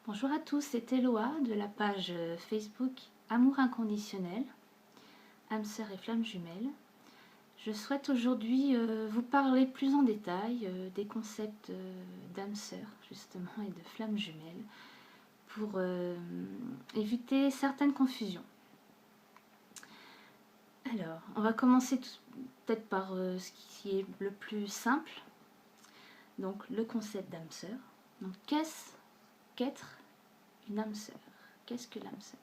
Bonjour à tous, c'est Eloa de la page Facebook Amour inconditionnel, âme sœur et flamme jumelle. Je souhaite aujourd'hui vous parler plus en détail des concepts d'âme sœur justement et de flamme jumelle pour éviter certaines confusions. Alors, on va commencer peut-être par ce qui est le plus simple, donc le concept d'âme sœur. Donc qu'est-ce qu'être une âme sœur? Qu'est-ce que l'âme sœur?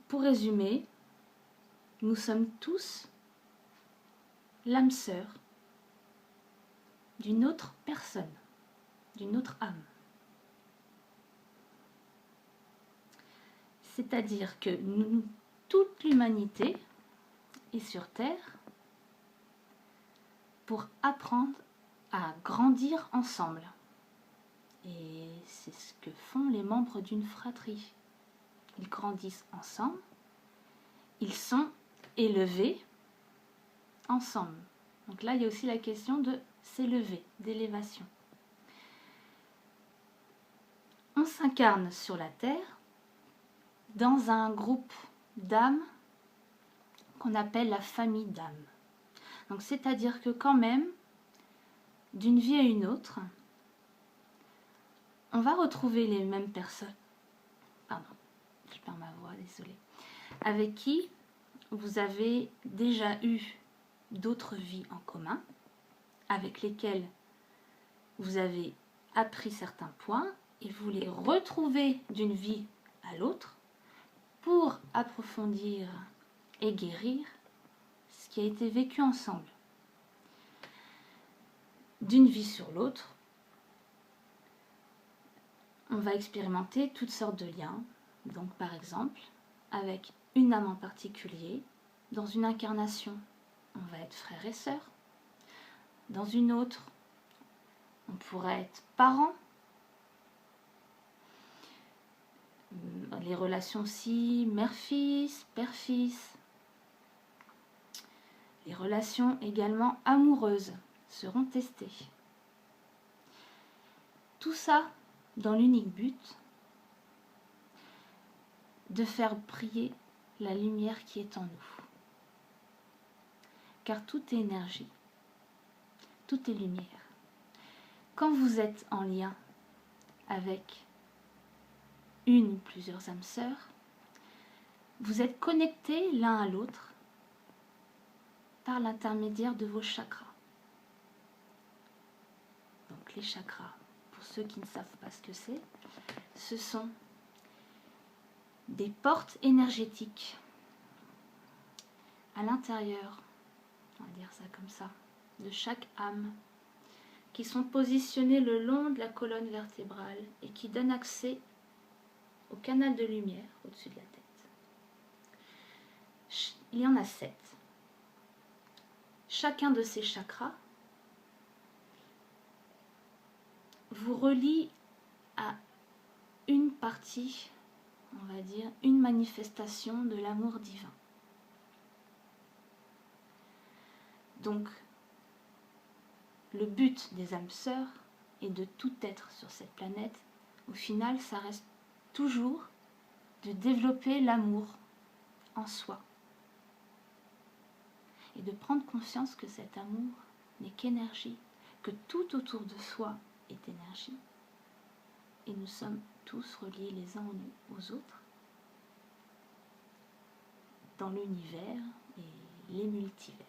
Pour résumer, nous sommes tous l'âme sœur d'une autre personne, d'une autre âme. C'est-à-dire que toute l'humanité est sur Terre pour apprendre à grandir ensemble. Et c'est ce que font les membres d'une fratrie. Ils grandissent ensemble, ils sont élevés ensemble. Donc là, il y a aussi la question de s'élever, d'élévation. On s'incarne sur la Terre dans un groupe d'âmes qu'on appelle la famille d'âmes. Donc c'est-à-dire que quand même, d'une vie à une autre, on va retrouver les mêmes personnes, pardon, je perds ma voix, désolée, avec qui vous avez déjà eu d'autres vies en commun, avec lesquelles vous avez appris certains points, et vous les retrouvez d'une vie à l'autre pour approfondir et guérir ce qui a été vécu ensemble. D'une vie sur l'autre, on va expérimenter toutes sortes de liens. Donc par exemple, avec une âme en particulier, dans une incarnation, on va être frère et sœur. Dans une autre, on pourrait être parents. Les relations aussi mère-fils, père-fils. Les relations également amoureuses seront testées. Tout ça dans l'unique but de faire briller la lumière qui est en nous. Car tout est énergie, tout est lumière. Quand vous êtes en lien avec une ou plusieurs âmes sœurs, vous êtes connectés l'un à l'autre par l'intermédiaire de vos chakras. Donc les chakras, pour ceux qui ne savent pas ce que c'est, ce sont des portes énergétiques à l'intérieur, on va dire ça comme ça, de chaque âme, qui sont positionnées le long de la colonne vertébrale et qui donnent accès au canal de lumière au-dessus de la tête. Il y en a 7. Chacun de ces chakras vous relie à une partie, on va dire, une manifestation de l'amour divin. Donc, le but des âmes sœurs et de tout être sur cette planète, au final, ça reste toujours de développer l'amour en soi. Et de prendre conscience que cet amour n'est qu'énergie, que tout autour de soi est énergie. Et nous sommes tous reliés les uns aux autres dans l'univers et les multivers.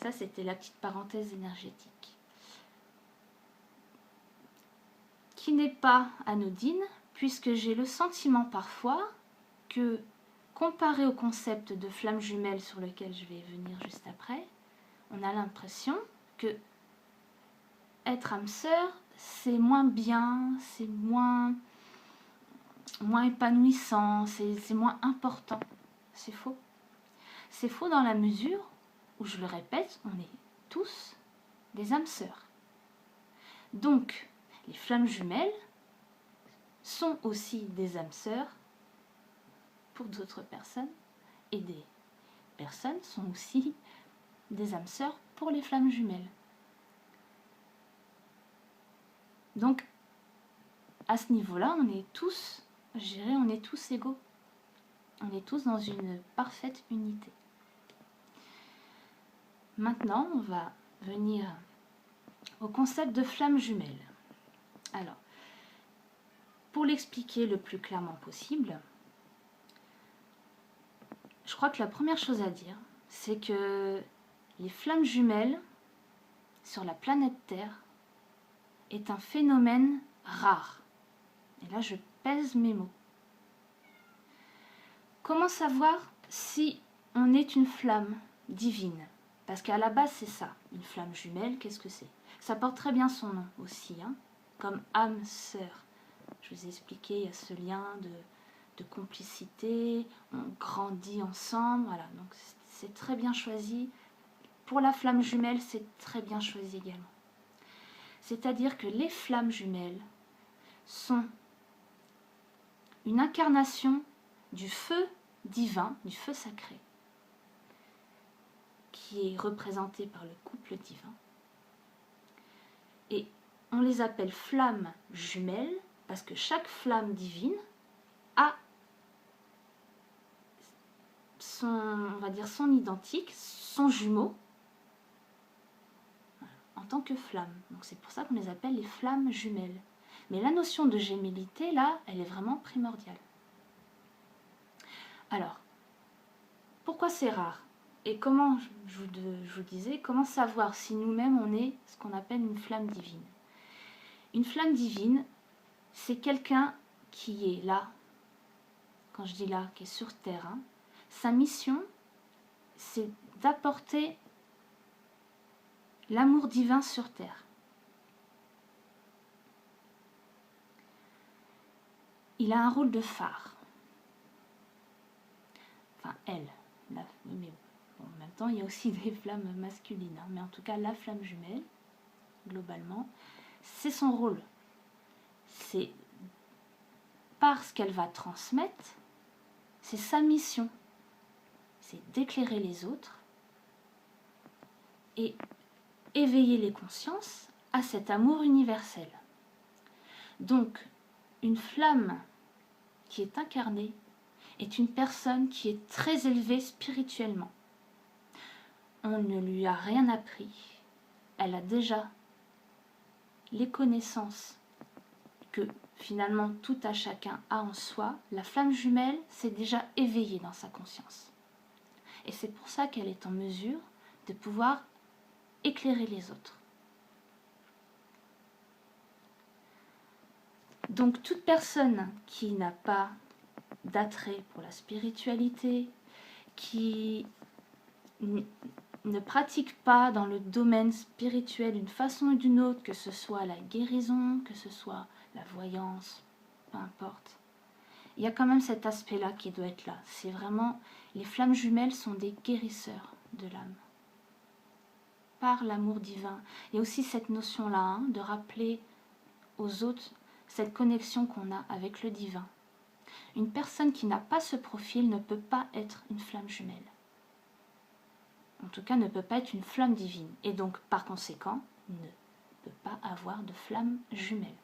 Ça, c'était la petite parenthèse énergétique, qui n'est pas anodine, puisque j'ai le sentiment parfois que, comparé au concept de flamme jumelle sur lequel je vais venir juste après, on a l'impression que être âme sœur, c'est moins bien, c'est moins épanouissant, c'est moins important. C'est faux. C'est faux dans la mesure où, je le répète, on est tous des âmes sœurs. Donc, les flammes jumelles sont aussi des âmes sœurs pour d'autres personnes, et des personnes sont aussi des âmes sœurs pour les flammes jumelles. Donc, à ce niveau-là, on est tous, je dirais, on est tous égaux. On est tous dans une parfaite unité. Maintenant, on va venir au concept de flamme jumelle. Alors, pour l'expliquer le plus clairement possible, je crois que la première chose à dire, c'est que les flammes jumelles sur la planète Terre est un phénomène rare. Et là, je pèse mes mots. Comment savoir si on est une flamme divine? Parce qu'à la base, c'est ça. Une flamme jumelle, qu'est-ce que c'est? Ça porte très bien son nom aussi, hein, comme âme sœur. Je vous ai expliqué, il y a ce lien de complicité, on grandit ensemble, voilà. Donc c'est très bien choisi. Pour la flamme jumelle, c'est très bien choisi également. C'est-à-dire que les flammes jumelles sont une incarnation du feu divin, du feu sacré, qui est représenté par le couple divin. Et on les appelle flammes jumelles parce que chaque flamme divine a son, on va dire son identique, son jumeau, en tant que flamme. Donc c'est pour ça qu'on les appelle les flammes jumelles. Mais la notion de gémellité, là, elle est vraiment primordiale. Alors, pourquoi c'est rare? Et comment, je vous disais, comment savoir si nous-mêmes on est ce qu'on appelle une flamme divine? Une flamme divine, c'est quelqu'un qui est là, quand je dis là, qui est sur terre. Hein. Sa mission, c'est d'apporter l'amour divin sur terre. Il a un rôle de phare. Enfin, elle. Mais bon, en même temps, il y a aussi des flammes masculines. Hein, mais en tout cas, la flamme jumelle, globalement, c'est son rôle. C'est parce qu'elle va transmettre, c'est sa mission. C'est d'éclairer les autres et éveiller les consciences à cet amour universel. Donc, une flamme qui est incarnée est une personne qui est très élevée spirituellement. On ne lui a rien appris. Elle a déjà les connaissances que finalement tout à chacun a en soi. La flamme jumelle s'est déjà éveillée dans sa conscience. Et c'est pour ça qu'elle est en mesure de pouvoir éclairer les autres. Donc toute personne qui n'a pas d'attrait pour la spiritualité, qui ne pratique pas dans le domaine spirituel d'une façon ou d'une autre, que ce soit la guérison, que ce soit la voyance, peu importe. Il y a quand même cet aspect-là qui doit être là. C'est vraiment, les flammes jumelles sont des guérisseurs de l'âme. Par l'amour divin. Il y a aussi cette notion-là, hein, de rappeler aux autres cette connexion qu'on a avec le divin. Une personne qui n'a pas ce profil ne peut pas être une flamme jumelle. En tout cas, ne peut pas être une flamme divine. Et donc, par conséquent, ne peut pas avoir de flamme jumelle.